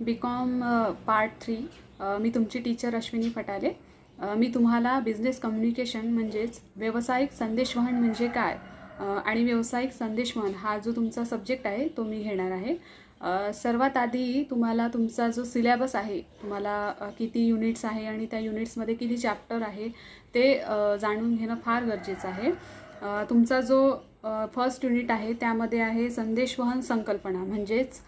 BCom part 3. मी तुमची teacher Ashwini Phatale. मी तुम्हाला business communication म्हणजेच व्यावसायिक संदेशवहन म्हणजे काय आणि व्यावसायिक संदेशवहन हा जो तुमचा सब्जेक्ट आहे तो मी घेणार आहे. सर्वात आधी तुम्हाला तुमचा जो सिलेबस आहे, तुम्हाला किती युनिट्स आहे आणि त्या युनिट्समध्ये किती चॅप्टर आहे ते जाणून घेणं फार गरजेचं आहे. तुमचा जो फर्स्ट युनिट आहे त्यामध्ये आहे संदेशवहन संकल्पना म्हणजेच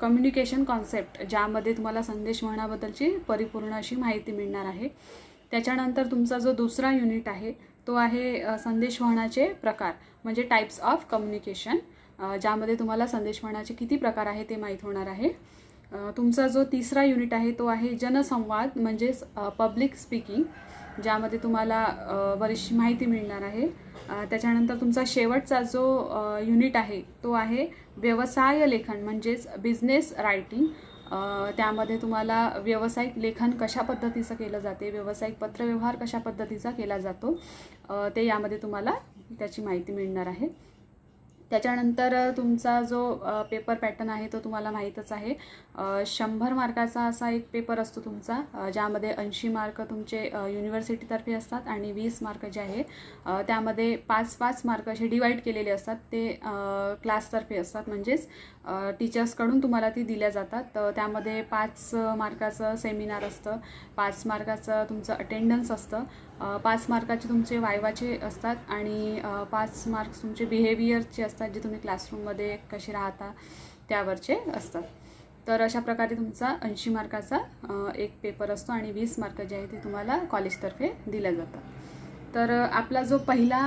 कम्युनिकेशन कॉन्सेप्ट, ज्यामध्ये तुम्हाला संदेशवहनाबद्दलची परिपूर्ण अशी माहिती मिळणार आहे. त्याच्यानंतर तुमचा जो दुसरा युनिट आहे तो आहे संदेशवहनाचे प्रकार म्हणजे टाइप्स ऑफ कम्युनिकेशन, ज्यामध्ये तुम्हाला संदेशवहनाचे किती प्रकार आहे ते माहीत होणार आहे. तुमचा जो तिसरा युनिट आहे तो आहे जनसंवाद म्हणजेच पब्लिक स्पीकिंग, ज्यामध्ये तुम्हाला बरीचशी माहिती मिळणार आहे. त्याच्यानंतर तुमचा शेवटचा जो युनिट आहे तो आहे व्यवसाय लेखन म्हणजेच बिझनेस रायटिंग. त्यामध्ये तुम्हाला व्यावसायिक लेखन कशा पद्धतीचं केलं जाते, व्यावसायिक पत्रव्यवहार कशा पद्धतीचा केला जातो ते यामध्ये तुम्हाला त्याची माहिती मिळणार आहे. त्याच्यानंतर तुमचा जो पेपर पॅटर्न आहे तो तुम्हाला माहीतच आहे. 100 मार्काचा असा एक पेपर असतो तुमचा, ज्यामध्ये 80 मार्क तुमचे युनिव्हर्सिटीतर्फे असतात आणि 20 मार्क जे आहे त्यामध्ये 5-5 मार्क असे डिवाईड केलेले असतात, ते क्लासतर्फे असतात म्हणजेच टीचर्सकडून तुम्हाला ती दिल्या जातात. त्यामध्ये 5 मार्काचं सेमिनार असतं, 5 मार्काचं तुमचं अटेंडन्स असतं, 5 मार्काचे तुमचे वायवाचे असतात आणि 5 मार्क्स तुमचे बिहेवियरचे असतात, जे तुम्ही क्लासरूममध्ये कसे राहता त्यावरचे असतात. तर अशा प्रकारे तुमचा 80 मार्काचा एक पेपर असतो आणि 20 मार्क जे आहे ते तुम्हाला कॉलेजतर्फे दिल्या जातात. तर आपला जो पहिला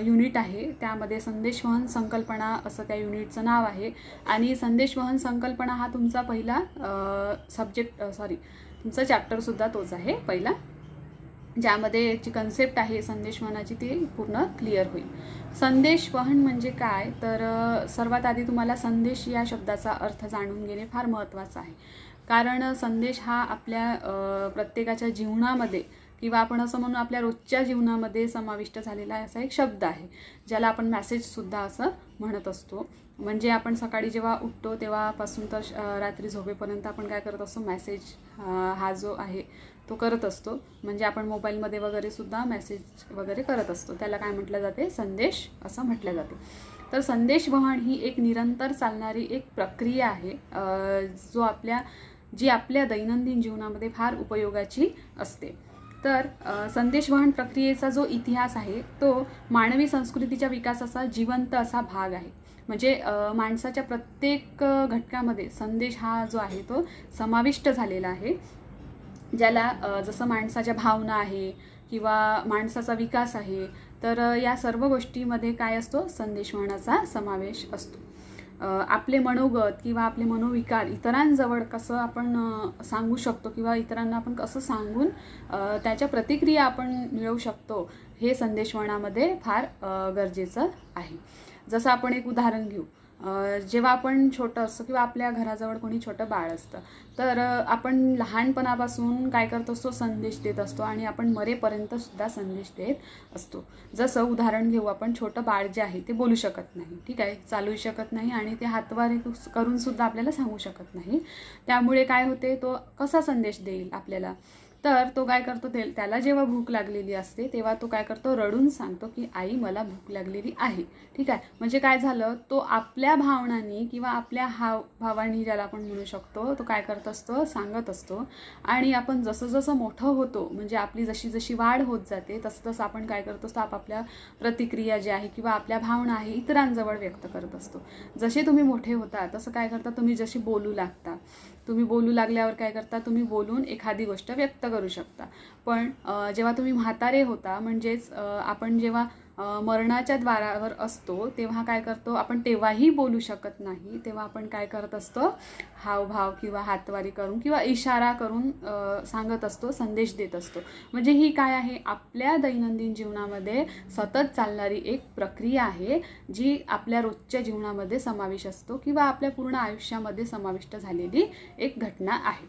युनिट आहे त्यामध्ये संदेशवहन संकल्पना असं त्या युनिटचं नाव आहे आणि संदेशवहन संकल्पना हा तुमचा पहिला तुमचा चॅप्टरसुद्धा तोच आहे पहिला, ज्यामध्ये याची कन्सेप्ट आहे संदेशवहनाची ती पूर्ण क्लिअर होईल. संदेशवहन म्हणजे काय, तर सर्वात आधी तुम्हाला संदेश या शब्दाचा अर्थ जाणून घेणे फार महत्त्वाचं आहे. कारण संदेश हा आपल्या प्रत्येकाच्या जीवनामध्ये किंवा आपण असं म्हणून आपल्या रोजच्या जीवनामध्ये समाविष्ट झालेला असा एक शब्द आहे, ज्याला आपण मॅसेजसुद्धा असं म्हणत असतो. म्हणजे आपण सकाळी जेव्हा उठतो तेव्हापासून तर रात्री झोपेपर्यंत आपण काय करत असतो, मॅसेज हा जो आहे तो करत असतो. म्हणजे आपण मोबाईलमध्ये वगैरे सुद्धा मेसेज वगैरे करत असतो, त्याला काय म्हटलं जाते, संदेश असं म्हटलं जाते. तर संदेशवहन ही एक निरंतर चालणारी एक प्रक्रिया आहे, जी आपल्या दैनंदिन जीवनामध्ये फार उपयोगाची असते. तर संदेशवहन प्रक्रियेचा जो इतिहास आहे तो मानवी संस्कृतीच्या विकासाचा जिवंत असा भाग आहे. म्हणजे माणसाच्या प्रत्येक घटकामध्ये संदेश हा जो आहे तो समाविष्ट झालेला आहे, ज्याला जसं माणसाच्या भावना आहे किंवा माणसाचा विकास आहे, तर या सर्व गोष्टीमध्ये काय असतो, संदेशवहनाचा समावेश असतो. आपले मनोगत किंवा आपले मनोविकार इतरांजवळ कसं आपण सांगू शकतो किंवा इतरांना आपण कसं सांगून त्याच्या प्रतिक्रिया आपण मिळवू शकतो, हे संदेशवहनामध्ये फार गरजेचं आहे. जसं आपण एक उदाहरण घेऊ, जेव्हा आपण छोटं असतो किंवा आपल्या घराजवळ कोणी छोटं बाळ असतं, तर आपण लहानपणापासून काय करत असतो, संदेश देत असतो आणि आपण मरेपर्यंत सुद्धा संदेश देत असतो. जसं उदाहरण घेऊ, आपण छोटं बाळ जे आहे ते बोलू शकत नाही, ठीक आहे, चालू शकत नाही आणि ते हातवारे करून सुद्धा आपल्याला सांगू शकत नाही. त्यामुळे काय होते, तो कसा संदेश देईल आपल्याला, तर तो काय करतो, त्याला जेव्हा भूक लागलेली असते तेव्हा तो काय करतो, रडून सांगतो की आई मला भूक लागलेली आहे, ठीक आहे. म्हणजे काय झालं, तो आपल्या भावनांनी किंवा आपल्या हावभावांनी, ज्याला आपण म्हणू शकतो, तो काय करत असतो, सांगत असतो. आणि आपण जसं जसं मोठं होतो, म्हणजे आपली जशी जशी वाढ होत जाते तसं तसं आपण काय करत असतो, आपापल्या प्रतिक्रिया ज्या आहे किंवा आपल्या भावना आहे इतरांजवळ व्यक्त करत असतो. जसे तुम्ही मोठे होता तसं काय करता, तुम्ही जशी बोलू लागता, तुम्ही बोलू लागल्यावर काय करता, तुम्ही बोलून एखादी गोष्ट व्यक्त करू शकता. पण जेव्हा तुम्ही म्हातारे होता, म्हणजेच आपण जेव्हा मरणाच्या द्वारावर असतो तेव्हा काय करतो आपण, तेव्हाही बोलू शकत नाही, तेव्हा आपण काय करत असतो, हावभाव किंवा हातवारी करून किंवा इशारा करून सांगत असतो, संदेश देत असतो. म्हणजे ही काय आहे, आपल्या दैनंदिन जीवनामध्ये सतत चालणारी एक प्रक्रिया आहे, जी आपल्या रोजच्या जीवनामध्ये समावेश असतो किंवा आपल्या पूर्ण आयुष्यामध्ये समाविष्ट झालेली एक घटना आहे.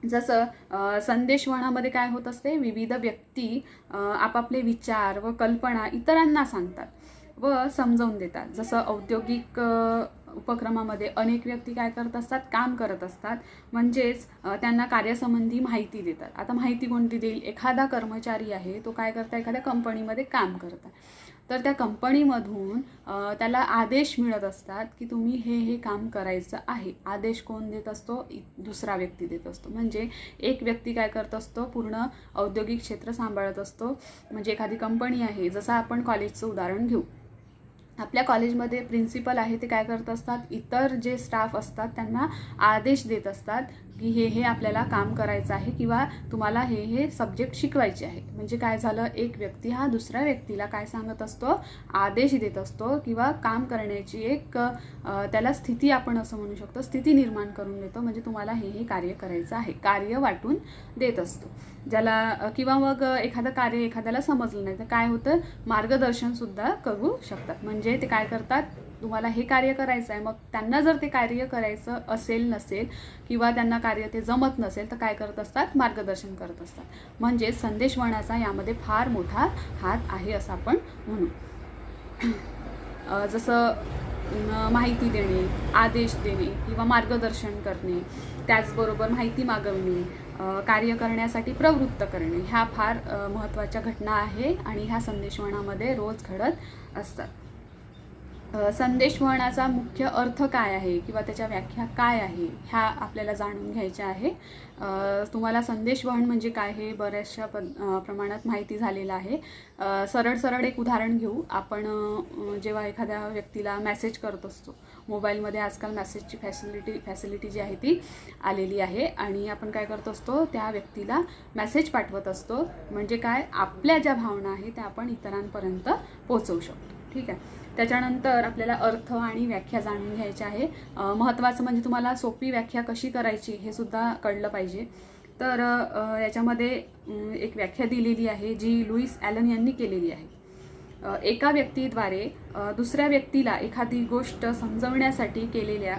जसं संदेशवहनामध्ये काय होत असते, विविध व्यक्ती आपापले विचार व कल्पना इतरांना सांगतात व समजावून देतात. जसं औद्योगिक उपक्रमामध्ये अनेक व्यक्ती काय करत असतात, काम करत असतात. म्हणजेच त्यांना कार्यासंबंधी माहिती देतात. आता माहिती कोणती देईल? एखादा कर्मचारी आहे, तो काय करता, एखाद्या कंपनीमध्ये काम करता, तर त्या कंपनीमधून त्याला आदेश मिळत असतात की तुम्ही हे काम करायचं आहे. आदेश कोण देत असतो? दुसरा व्यक्ती देत असतो. म्हणजे एक व्यक्ती काय करत असतो, पूर्ण औद्योगिक क्षेत्र सांभाळत असतो. म्हणजे एखादी कंपनी आहे, जसं आपण कॉलेजचं उदाहरण घेऊ. आपल्या कॉलेजमध्ये प्रिन्सिपल आहे, ते काय करत असतात, इतर जे स्टाफ असतात त्यांना आदेश देत असतात की हे आपल्याला काम करायचं आहे किंवा तुम्हाला हे सब्जेक्ट शिकवायचे आहे. म्हणजे काय झालं, एक व्यक्ती हा दुसऱ्या व्यक्तीला काय सांगत असतो, आदेश देत असतो किंवा काम करण्याची एक त्याला स्थिती, आपण असं म्हणू शकतो, स्थिती निर्माण करून देतो. म्हणजे तुम्हाला हे कार्य करायचं आहे, कार्य वाटून देत असतो. ज्याला किंवा मग एखादं कार्य एखाद्याला समजलं नाही तर काय होतं, मार्गदर्शनसुद्धा करू शकतात. म्हणजे ते काय करतात, तुम्हाला हे कार्य करायचं आहे, मग त्यांना जर ते कार्य करायचं असेल नसेल किंवा त्यांना कार्य ते जमत नसेल तर काय करत असतात, मार्गदर्शन करत असतात. म्हणजे संदेशवहनाचा यामध्ये फार मोठा हात आहे असं आपण म्हणू. जसं माहिती देणे, आदेश देणे किंवा मार्गदर्शन करणे, त्याचबरोबर माहिती मागवणे, कार्य करण्यासाठी प्रवृत्त करणे, ह्या फार महत्त्वाच्या घटना आहे आणि ह्या संदेशवहनामध्ये रोज घडत असतात. संदेशवहनाचा मुख्य अर्थ काय आहे किंवा त्याच्या व्याख्या काय आहे, ह्या आपल्याला जाणून घ्यायच्या आहे. तुम्हाला संदेशवहन म्हणजे काय हे बऱ्याचशा प्रमाणात माहिती झालेलं आहे. सरळ एक उदाहरण घेऊ. आपण जेव्हा एखाद्या व्यक्तीला मेसेज करत असतो, मोबाईलमध्ये आजकाल मेसेजची फॅसिलिटी जी आहे ती आलेली आहे आणि आपण काय करत असतो, त्या व्यक्तीला मेसेज पाठवत असतो. म्हणजे काय, आपल्या ज्या भावना आहेत त्या आपण इतरांपर्यंत पोहोचवू शकतो. ठीक आहे. त्याच्यानंतर आपल्याला अर्थ आणि व्याख्या जाणून घ्यायची आहे. महत्त्वाचं म्हणजे तुम्हाला सोपी व्याख्या कशी करायची हे सुद्धा कळलं पाहिजे. तर याच्यामध्ये एक व्याख्या दिलेली आहे जी लुईस ॲलन यांनी केलेली आहे. एका व्यक्तीद्वारे दुसऱ्या व्यक्तीला एखादी गोष्ट समजवण्यासाठी केलेल्या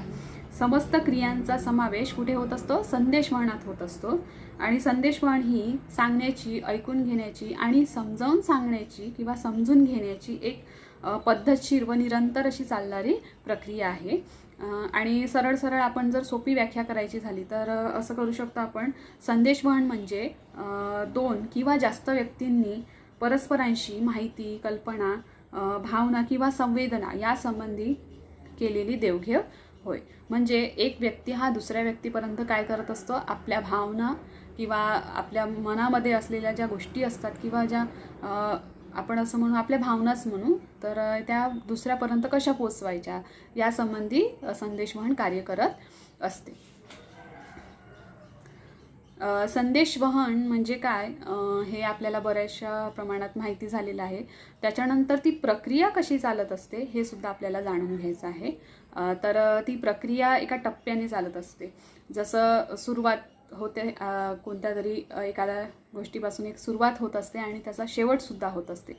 समस्त क्रियांचा समावेश कुठे होत असतो, संदेशवहनात होत असतो. आणि संदेशवहन ही सांगण्याची, ऐकून घेण्याची आणि समजावून सांगण्याची किंवा समजून घेण्याची एक पद्धतशीर व निरंतर अशी चालणारी प्रक्रिया आहे. आणि सरळ आपण जर सोपी व्याख्या करायची झाली तर असं करू शकतो आपण, संदेशवहन म्हणजे दोन किंवा जास्त व्यक्तींनी परस्परांशी माहिती, कल्पना, भावना किंवा संवेदना या संबंधी केलेली देवघेव होय. म्हणजे एक व्यक्ती हा दुसऱ्या व्यक्तीपर्यंत काय करत असतो, आपल्या भावना किंवा आपल्या मनामध्ये असलेल्या ज्या गोष्टी असतात किंवा ज्या आपण असं म्हणू, आपल्या भावनाच म्हणू, तर त्या दुसऱ्यापर्यंत कशा पोचवायच्या या संबंधी संदेशवहन कार्य करत असते. संदेशवहन म्हणजे काय हे आपल्याला बऱ्याचशा प्रमाणात माहिती झालेलं आहे. त्याच्यानंतर ती प्रक्रिया कशी चालत असते हे सुद्धा आपल्याला जाणून घ्यायचं आहे. तर ती प्रक्रिया एका टप्प्याने चालत असते. जसं सुरुवात होते, कोणत्या तरी एखाद्या गोष्टीपासून एक सुरुवात होत असते आणि त्याचा शेवटसुद्धा होत असते.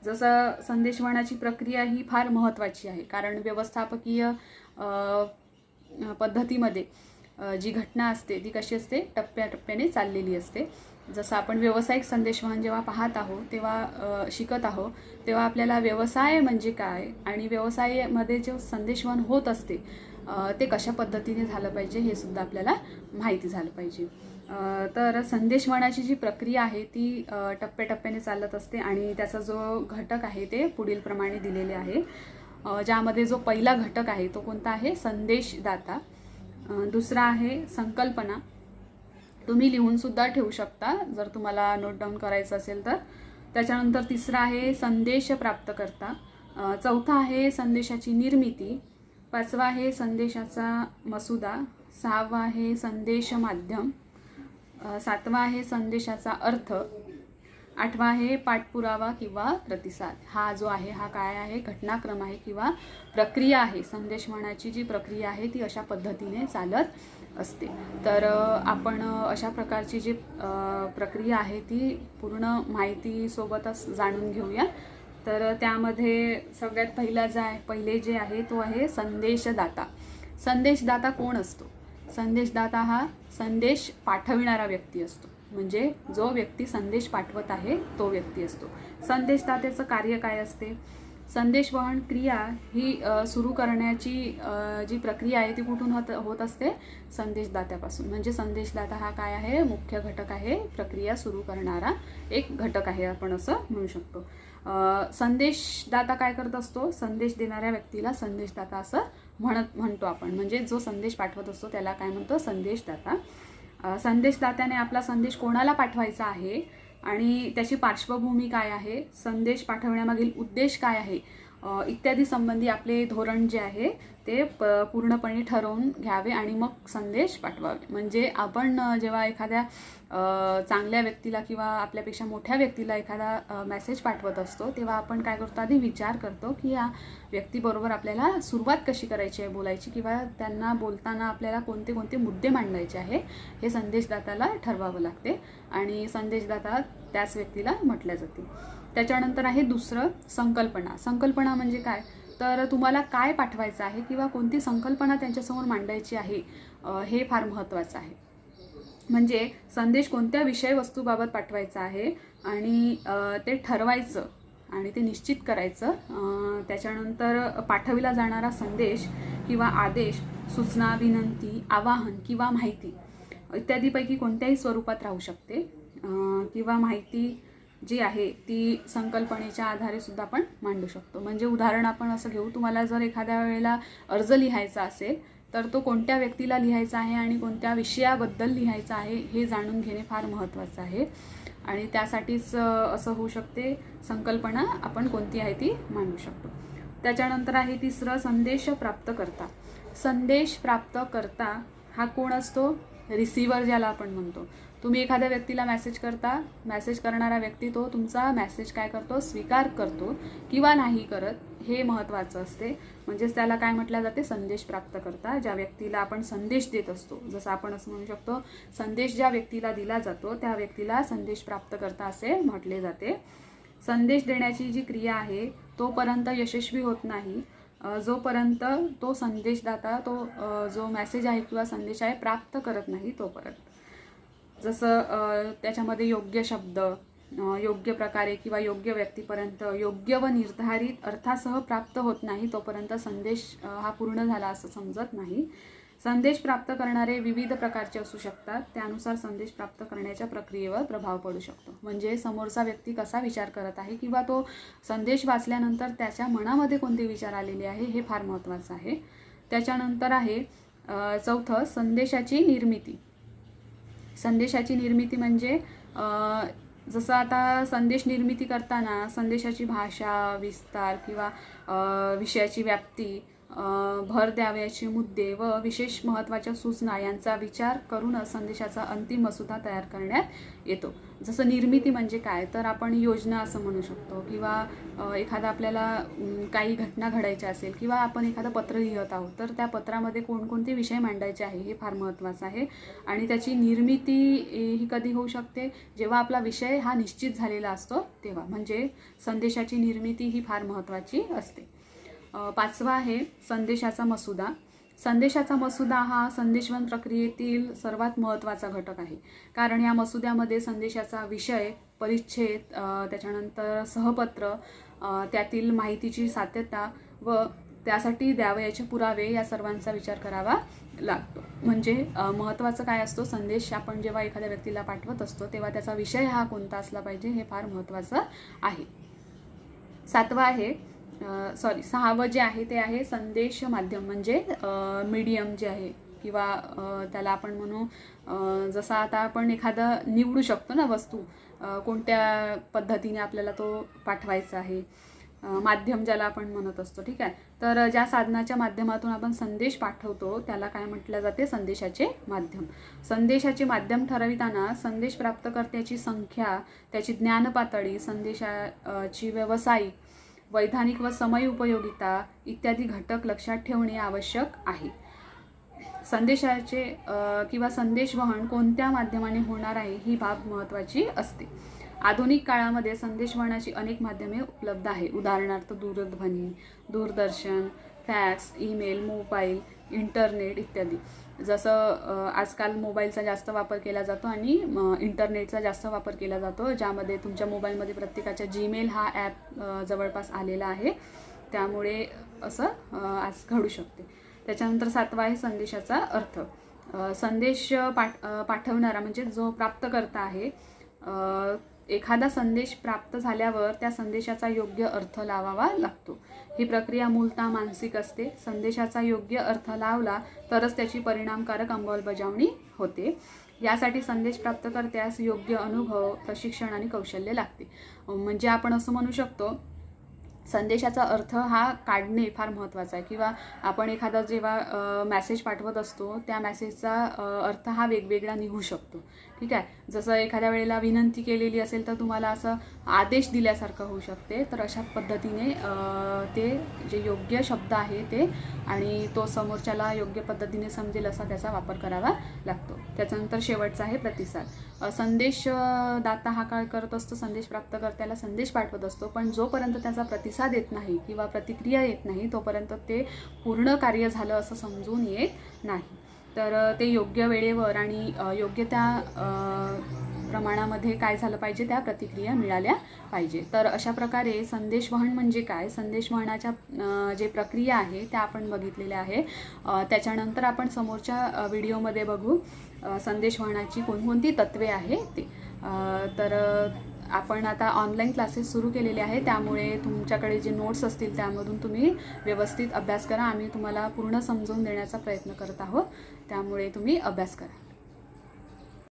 जसं संदेशवहनाची प्रक्रिया ही फार महत्त्वाची आहे, कारण व्यवस्थापकीय पद्धतीमध्ये जी घटना असते ती कशी असते, टप्प्याटप्प्याने चाललेली असते. जसं आपण व्यावसायिक संदेशवहन जेव्हा पाहत आहोत तेव्हा शिकत आहोत, तेव्हा आपल्याला व्यवसाय म्हणजे काय आणि व्यवसायामध्ये जे संदेशवहन होत असते ते कशा पद्धतीने झालं पाहिजे हे सुद्धा आपल्याला माहिती झालं पाहिजे. तर संदेशवहनाची जी प्रक्रिया आहे ती टप्प्याटप्प्याने चालत असते आणि त्याचा जो घटक आहे ते पुढीलप्रमाणे दिलेले आहे. ज्यामध्ये जो पहिला घटक आहे तो कोणता आहे, संदेशदाता. दुसरा आहे संकल्पना. तुम्ही लिहूनसुद्धा ठेवू शकता जर तुम्हाला नोट डाऊन करायचं असेल तर. त्याच्यानंतर तिसरा आहे संदेश प्राप्तकर्ता. चौथा आहे संदेशाची निर्मिती. पाचवा आहे संदेशाचा मसुदा. सहावा आहे संदेश माध्यम. सातवा आहे संदेशाचा अर्थ. आठवा आहे पाठपुरावा किंवा प्रतिसाद. हा जो आहे हा काय आहे, घटनाक्रम आहे किंवा प्रक्रिया आहे. संदेशवहनाची जी प्रक्रिया आहे ती अशा पद्धतीने चालत असते. तर आपण अशा प्रकारची जी प्रक्रिया आहे ती पूर्ण माहितीसोबतच जाणून घेऊया. तर त्यामध्ये सगळ्यात पहिले जे आहे तो आहे संदेशदाता. संदेशदाता कोण असतो? संदेशदाता हा संदेश पाठविणारा व्यक्ती असतो. म्हणजे जो व्यक्ती संदेश पाठवत आहे तो व्यक्ती असतो. संदेशदात्याचं कार्य काय असते? संदेशवहन क्रिया ही सुरू करण्याची जी प्रक्रिया आहे ती कुठून होत असते? संदेशदात्यापासून. म्हणजे संदेशदाता हा काय आहे? मुख्य घटक आहे, प्रक्रिया सुरू करणारा एक घटक आहे आपण असं म्हणू शकतो. संदेशदाता काय करत असतो? संदेश देणाऱ्या व्यक्तीला संदेशदाता असं म्हणतो आपण. म्हणजे जो संदेश पाठवत असतो त्याला काय म्हणतो? संदेशदाता. संदेशदात्याने आपला संदेश कोणाला पाठवायचा आहे आणि त्याची पार्श्वभूमी काय आहे, संदेश पाठवण्यामागील उद्देश काय आहे, इत्यादी संबंधी आपले धोरण जे आहे ते पूर्णपणे ठरवून घ्यावे आणि मग संदेश पाठवावे. म्हणजे आपण जेव्हा एखाद्या चांगल्या व्यक्तीला किंवा आपल्यापेक्षा मोठ्या व्यक्तीला एखादा मेसेज पाठवत असतो तेव्हा आपण काय करतो? आधी विचार करतो की या व्यक्तीबरोबर आपल्याला सुरुवात कशी करायची आहे बोलायची, किंवा त्यांना बोलताना आपल्याला कोणते कोणते मुद्दे मांडायचे आहे हे संदेशदात्याला ठरवावं लागते आणि संदेशदाता त्याच व्यक्तीला म्हटल्या जाते. त्याच्यानंतर आहे दुसरं संकल्पना. संकल्पना म्हणजे काय? तर तुम्हाला काय पाठवायचं आहे किंवा कोणती संकल्पना त्यांच्यासमोर मांडायची आहे हे फार महत्त्वाचं आहे. म्हणजे संदेश कोणत्या विषयवस्तूबाबत पाठवायचा आहे आणि ते ठरवायचं आणि ते निश्चित करायचं. त्याच्यानंतर पाठविला जाणारा संदेश किंवा आदेश, सूचना, विनंती, आवाहन किंवा माहिती इत्यादीपैकी कोणत्याही स्वरूपात राहू शकते. किंवा माहिती जी आहे ती संकल्पनेच्या आधारे सुद्धा आपण मांडू शकतो. म्हणजे उदाहरण आपण असं घेऊ, तुम्हाला जर एखाद्या वेळेला अर्ज लिहायचा असेल तर तो कोणत्या व्यक्तीला लिहायचा आहे आणि कोणत्या विषयाबद्दल लिहायचा आहे हे जाणून घेणे फार महत्त्वाचं आहे आणि त्यासाठीच असं होऊ शकते संकल्पना आपण कोणती आहे ती मांडू शकतो. त्याच्यानंतर आहे तिसरं संदेश प्राप्तकर्ता. संदेश प्राप्तकर्ता हा कोण असतो? रिसिव्हर ज्याला आपण म्हणतो. तुम्ही एखाद्या व्यक्तीला मेसेज करता, मेसेज करणारा व्यक्ती तो तुमचा मेसेज काय करतो? स्वीकार करतो किंवा नाही करत हे महत्त्वाचं असते. म्हणजेच त्याला काय म्हटलं जाते? संदेश प्राप्तकर्ता. ज्या व्यक्तीला आपण संदेश देत असतो, जसं आपण असं म्हणू शकतो संदेश ज्या व्यक्तीला दिला जातो त्या व्यक्तीला संदेश प्राप्तकर्ता असे म्हटले जाते. संदेश देण्याची जी क्रिया आहे तोपर्यंत यशस्वी होत नाही जोपर्यंत तो संदेशदाता तो जो मेसेज आहे किंवा संदेश आहे प्राप्त करत नाही तोपर्यंत. जसं त्याच्यामध्ये योग्य शब्द योग्य प्रकारे किंवा योग्य व्यक्तीपर्यंत योग्य व निर्धारित अर्थासह प्राप्त होत नाही तोपर्यंत संदेश हा पूर्ण झाला असं समजत नाही. संदेश प्राप्त करणारे विविध प्रकारचे असू शकतात, त्यानुसार संदेश प्राप्त करण्याच्या प्रक्रियेवर प्रभाव पडू शकतो. म्हणजे समोरचा व्यक्ती कसा विचार करत आहे किंवा तो संदेश वाचल्यानंतर त्याच्या मनामध्ये कोणते विचार आलेले आहे हे फार महत्त्वाचं आहे. त्याच्यानंतर आहे चौथं संदेशाची निर्मिती. संदेशाची निर्मिती म्हणजे जसं आता संदेश निर्मिती करताना संदेशाची भाषा, विस्तार किंवा विषयाची व्याप्ती, भर द्यावयाचे मुद्दे व विशेष महत्त्वाच्या सूचना यांचा विचार करूनच संदेशाचा अंतिम मसुदा तयार करण्यात येतो. जसं निर्मिती म्हणजे काय? तर आपण योजना असं म्हणू शकतो किंवा एखादा आपल्याला काही घटना घडायच्या असेल किंवा आपण एखादं पत्र लिहित आहोत तर त्या पत्रामध्ये कोणकोणते विषय मांडायचे आहे हे फार महत्त्वाचं आहे आणि त्याची निर्मिती ही कधी होऊ शकते? जेव्हा आपला विषय हा निश्चित झालेला असतो तेव्हा. म्हणजे संदेशाची निर्मिती ही फार महत्त्वाची असते. पाचवा आहे संदेशाचा मसुदा. संदेशाचा मसुदा हा संदेशवहन प्रक्रियेतील सर्वात महत्त्वाचा घटक आहे, कारण या मसुद्यामध्ये संदेशाचा विषय, परिच्छेद, त्याच्यानंतर सहपत्र, त्यातील माहितीची सात्यता व त्यासाठी द्यावयाचे पुरावे या सर्वांचा विचार करावा लागतो. म्हणजे महत्त्वाचं काय असतो? संदेश आपण जेव्हा एखाद्या व्यक्तीला पाठवत असतो तेव्हा त्याचा विषय हा कोणता असला पाहिजे हे फार महत्त्वाचं आहे. सहावं जे आहे ते आहे संदेश माध्यम. म्हणजे मीडियम जे आहे किंवा त्याला आपण म्हणू जसं आता आपण एखादं निवडू शकतो ना वस्तू, कोणत्या पद्धतीने आपल्याला तो पाठवायचा आहे, माध्यम ज्याला आपण म्हणत असतो. ठीक आहे. तर ज्या साधनाच्या माध्यमातून आपण संदेश पाठवतो त्याला काय म्हटलं जाते? संदेशाचे माध्यम. संदेशाचे माध्यम ठरविताना संदेश प्राप्तकर्त्याची संख्या, त्याची ज्ञान पातळी, संदेशाची व्यावसायिक, वैधानिक व समय उपयोगिता इत्यादी घटक लक्षात ठेवणे आवश्यक आहे. संदेशाचे किंवा संदेशवहन कोणत्या माध्यमाने होणार आहे ही बाब महत्त्वाची असते. आधुनिक काळामध्ये संदेशवहनाची अनेक माध्यमे उपलब्ध आहे. उदाहरणार्थ दूरध्वनी, दूरदर्शन, फॅक्स, ईमेल, मोबाईल, इंटरनेट इत्यादी. जसं आजकाल मोबाईलचा जास्त वापर केला जातो आणि इंटरनेटचा जास्त वापर केला जातो, ज्यामध्ये तुमच्या मोबाईलमध्ये प्रत्येकाच्या जीमेल हा ॲप जवळपास आलेला आहे. त्यामुळे असं आज घडू शकते. त्याच्यानंतर 7वा आहे संदेशाचा अर्थ. संदेश पाठवणारा म्हणजे जो प्राप्तकर्ता आहे, एखादा संदेश प्राप्त झाल्यावर त्या संदेशाचा योग्य अर्थ लावावा लागतो. ही प्रक्रिया मूलतः मानसिक असते. संदेशाचा योग्य अर्थ लावला तरच त्याची परिणामकारक अंमलबजावणी होते. यासाठी संदेश प्राप्तकर्त्यास योग्य अनुभव, प्रशिक्षण आणि कौशल्य लागते. म्हणजे आपण असं म्हणू शकतो, संदेशाचा अर्थ हा काढणे फार महत्त्वाचा आहे. किंवा आपण एखादा जेव्हा मॅसेज पाठवत असतो, त्या मॅसेजचा अर्थ हा वेगवेगळा निघू शकतो. ठीक आहे. जसं एखाद्या वेळेला विनंती केलेली असेल तर तुम्हाला असं आदेश दिल्यासारखं होऊ शकते. तर अशा पद्धतीने ते जे योग्य शब्द आहे ते आणि तो समोरच्याला योग्य पद्धतीने समजेल असा त्याचा वापर करावा लागतो. त्याच्यानंतर शेवटचा आहे प्रतिसाद. संदेश दाता हा काय करत असतो, संदेश प्राप्तकर्त्याला संदेश पाठवत असतो, पण जोपर्यंत त्याचा प्रतिसाद येत नाही किंवा प्रतिक्रिया येत नाही तोपर्यंत ते पूर्ण कार्य झालं असं समजून येत नाही. तर ते योग्य वेळेवर आणि योग्य त्या प्रमाणामध्ये काय झालं पाहिजे, त्या प्रतिक्रिया मिळाल्या पाहिजे. तर अशा प्रकारे संदेशवहन म्हणजे काय, संदेशवहनाच्या जे प्रक्रिया आहे त्या आपण बघितलेल्या आहे. त्याच्यानंतर आपण समोरच्या व्हिडिओमध्ये बघू संदेशवहनाची कोणकोणती तत्त्वे आहे ते. तर आपण आता ऑनलाईन क्लासेस सुरू केलेले आहे, त्यामुळे तुमच्याकडे जे नोट्स असतील त्यामधून तुम्ही व्यवस्थित अभ्यास करा. आम्ही तुम्हाला पूर्ण समजावून देण्याचा प्रयत्न करत आहोत, त्यामुळे तुम्ही अभ्यास करा.